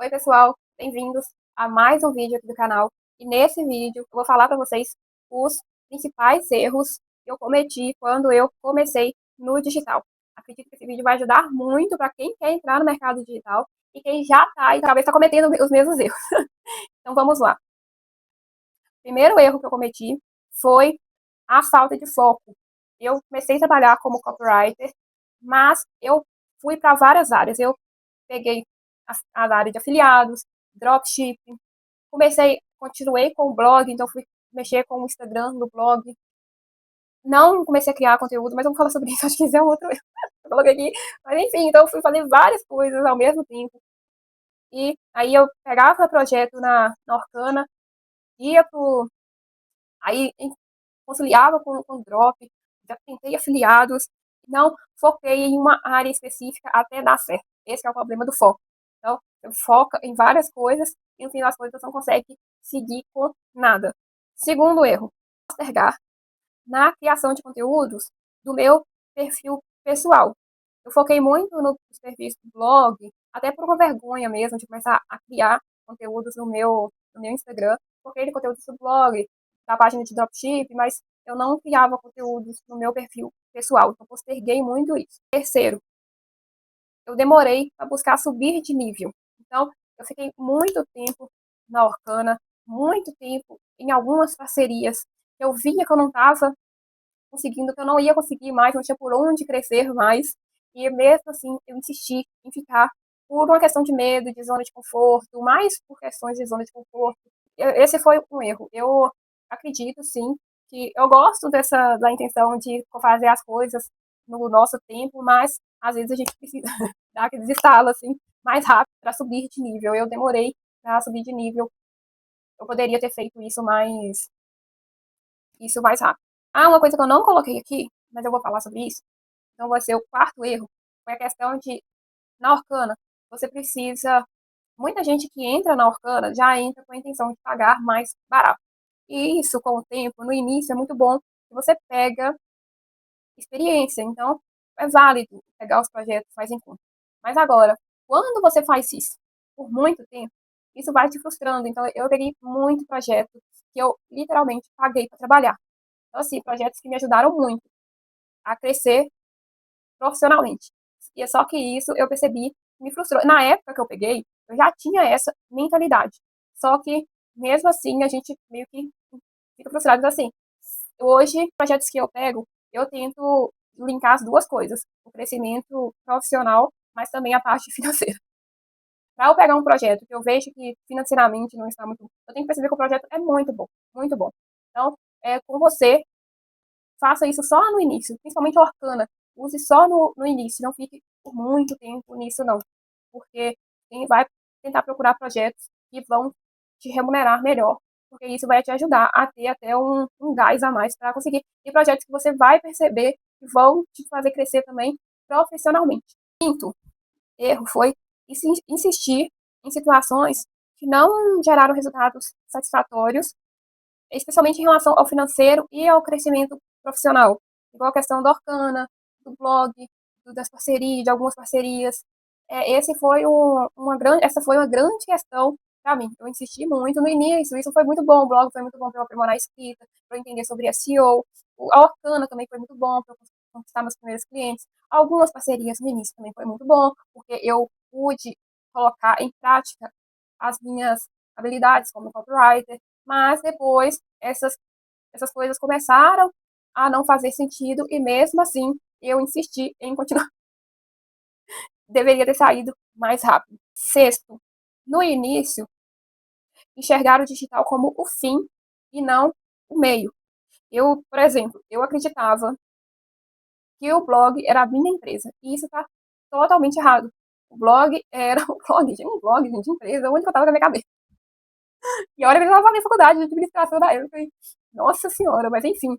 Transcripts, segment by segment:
Oi, pessoal, bem-vindos a mais um vídeo aqui do canal. E nesse vídeo eu vou falar para vocês os principais erros que eu cometi quando eu comecei no digital. Acredito que esse vídeo vai ajudar muito para quem quer entrar no mercado digital e quem já está e talvez está cometendo os mesmos erros. Então vamos lá. O primeiro erro que eu cometi foi a falta de foco. Eu comecei a trabalhar como copywriter, mas eu fui para várias áreas. Eu peguei a área de afiliados, dropshipping, continuei com o blog, então fui mexer com o Instagram no blog. Não comecei a criar conteúdo, mas eu vou falar sobre isso, acho que isso é um outro erro. Eu coloquei aqui. Mas enfim, então eu fui fazer várias coisas ao mesmo tempo. E aí eu pegava projeto na Orkana, ia pro. Aí conciliava com drop, já tentei afiliados, não foquei em uma área específica até dar certo. Esse é o problema do foco. Então, você foca em várias coisas e no fim das contas você não consegue seguir com nada. Segundo erro, postergar na criação de conteúdos do meu perfil pessoal. Eu foquei muito nos perfis do blog, até por uma vergonha mesmo de começar a criar conteúdos no meu Instagram. Foquei em conteúdos do blog, da página de dropship, mas eu não criava conteúdos no meu perfil pessoal. Então, posterguei muito isso. Terceiro, eu demorei para buscar subir de nível. Então, eu fiquei muito tempo na Orkana, muito tempo em algumas parcerias. Eu via que eu não estava conseguindo, que eu não ia conseguir mais, não tinha por onde crescer mais. E mesmo assim, eu insisti em ficar por uma questão de medo, de zona de conforto, mais por questões de zona de conforto. Esse foi um erro. Eu acredito, sim, que eu gosto da intenção de fazer as coisas no nosso tempo, mas às vezes a gente precisa dar aquele estalo assim, mais rápido para subir de nível. Eu demorei para subir de nível. Eu poderia ter feito isso mais rápido. Ah, uma coisa que eu não coloquei aqui, mas eu vou falar sobre isso. Então vai ser o quarto erro. Foi a questão de, na Orkana, você precisa. Muita gente que entra na Orkana já entra com a intenção de pagar mais barato. E isso, com o tempo, no início é muito bom, que você pega experiência. Então, é válido pegar os projetos mais em conta. Mas agora, quando você faz isso por muito tempo, isso vai te frustrando. Então, eu peguei muito projeto que eu literalmente paguei para trabalhar. Então, assim, projetos que me ajudaram muito a crescer profissionalmente. E é só que isso eu percebi que me frustrou. Na época que eu peguei, eu já tinha essa mentalidade. Só que, mesmo assim, a gente meio que fica frustrado. Então, assim, hoje, projetos que eu pego, eu tento linkar as duas coisas. O crescimento profissional, mas também a parte financeira. Para eu pegar um projeto que eu vejo que financeiramente não está muito bom, eu tenho que perceber que o projeto é muito bom, muito bom. Então, com você, faça isso só no início, principalmente a Orkana. Use só no início, não fique por muito tempo nisso, não. Porque quem vai tentar procurar projetos que vão te remunerar melhor, porque isso vai te ajudar a ter até um gás a mais para conseguir. E projetos que você vai perceber que vão te fazer crescer também profissionalmente. Quinto erro foi insistir em situações que não geraram resultados satisfatórios, especialmente em relação ao financeiro e ao crescimento profissional. Igual a questão da Orkana, do blog, das parcerias, de algumas parcerias. Essa foi uma grande questão para mim. Eu insisti muito no início, isso foi muito bom, o blog foi muito bom para eu aprimorar a escrita, para eu entender sobre SEO. A Orkana também foi muito bom para eu conquistar meus primeiros clientes. Algumas parcerias no início também foi muito bom, porque eu pude colocar em prática as minhas habilidades como copywriter, mas depois essas coisas começaram a não fazer sentido e mesmo assim eu insisti em continuar. Deveria ter saído mais rápido. Sexto, no início, enxergar o digital como o fim e não o meio. Eu, por exemplo, eu acreditava que o blog era a minha empresa e isso está totalmente errado. O blog era o blog, um blog de empresa, onde eu estava com a minha cabeça. E olha, eu estava fazendo faculdade de administração da época. Nossa senhora, mas enfim.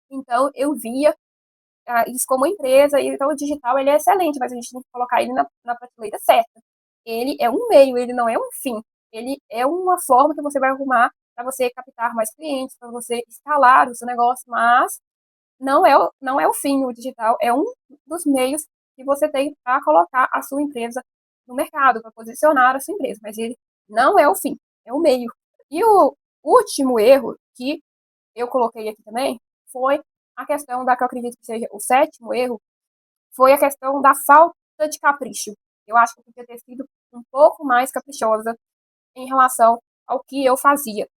Então, eu via isso como empresa, e então o digital ele é excelente, mas a gente tem que colocar ele na prateleira certa. Ele é um meio, ele não é um fim. Ele é uma forma que você vai arrumar para você captar mais clientes, para você escalar o seu negócio, mas não é o fim. O digital é um dos meios que você tem para colocar a sua empresa no mercado, para posicionar a sua empresa, mas ele não é o fim, é o meio. E o último erro que eu coloquei aqui também foi a questão da que eu acredito que seja o sétimo erro, foi a questão da falta de capricho. Eu acho que eu podia ter sido um pouco mais caprichosa em relação ao que eu fazia.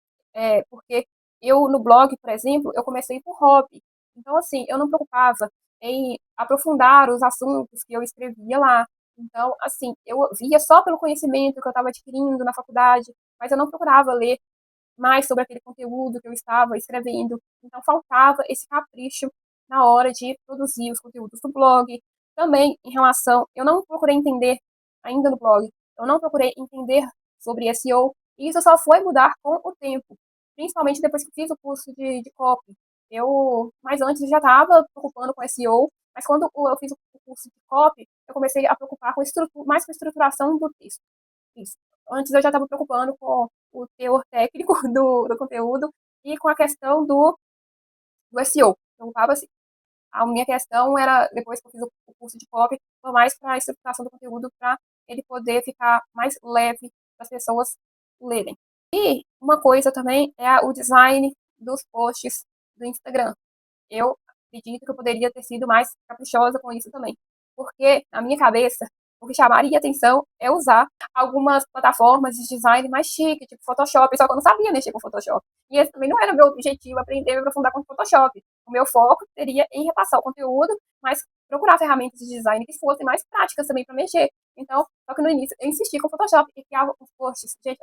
Porque eu, no blog, por exemplo, eu comecei por hobby. Então, assim, eu não me preocupava em aprofundar os assuntos que eu escrevia lá. Então, assim, eu via só pelo conhecimento que eu estava adquirindo na faculdade, mas eu não procurava ler mais sobre aquele conteúdo que eu estava escrevendo. Então, faltava esse capricho na hora de produzir os conteúdos do blog. Também, em relação, eu não procurei entender ainda no blog, eu não procurei entender sobre SEO, e isso só foi mudar com o tempo, principalmente depois que fiz o curso de copy. Mas antes eu já estava preocupando com SEO, mas quando eu fiz o curso de copy, eu comecei a preocupar com mais com a estruturação do texto. Isso. Antes eu já estava me preocupando com o teor técnico do conteúdo e com a questão do SEO. Preocupava assim. A minha questão era, depois que eu fiz o curso de copy, foi mais para a estruturação do conteúdo, para ele poder ficar mais leve para as pessoas lerem. E uma coisa também é o design dos posts do Instagram. Eu acredito que eu poderia ter sido mais caprichosa com isso também. Porque, na minha cabeça, o que chamaria atenção é usar algumas plataformas de design mais chique, tipo Photoshop, só que eu não sabia mexer com Photoshop. E esse também não era meu objetivo, aprender a me aprofundar com Photoshop. O meu foco seria em repassar o conteúdo, mas procurar ferramentas de design que fossem mais práticas também para mexer. Então, só que no início eu insisti com o Photoshop e criava os posts. Gente,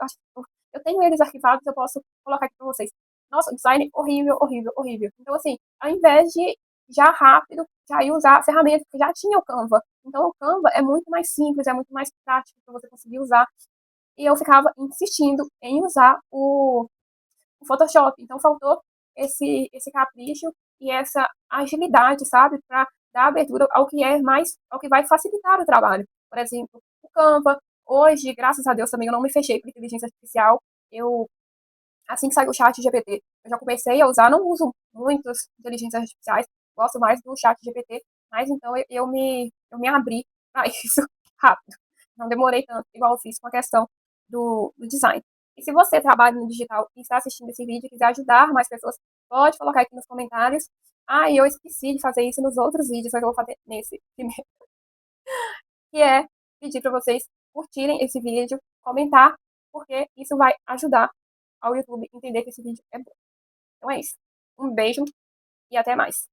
eu tenho eles arquivados, eu posso colocar aqui para vocês. Nossa, o design horrível, horrível, horrível. Então, assim, ao invés de já rápido, já ir usar a ferramenta, que já tinha o Canva. Então, o Canva é muito mais simples, é muito mais prático para você conseguir usar. E eu ficava insistindo em usar o Photoshop. Então, faltou esse capricho e essa agilidade, sabe, para dar abertura ao que é mais, ao que vai facilitar o trabalho. Por exemplo, o Canva. Hoje, graças a Deus, também eu não me fechei para inteligência artificial. Eu assim que saiu o chat GPT, eu já comecei a usar, não uso muitas inteligências artificiais, gosto mais do chat GPT, mas então eu me abri para isso rápido. Não demorei tanto, igual eu fiz com a questão do design. E se você trabalha no digital e está assistindo esse vídeo e quiser ajudar mais pessoas, pode colocar aqui nos comentários. Ah, e eu esqueci de fazer isso nos outros vídeos, mas eu vou fazer nesse primeiro, que é pedir para vocês curtirem esse vídeo, comentar, porque isso vai ajudar ao YouTube entender que esse vídeo é bom. Então é isso. Um beijo e até mais.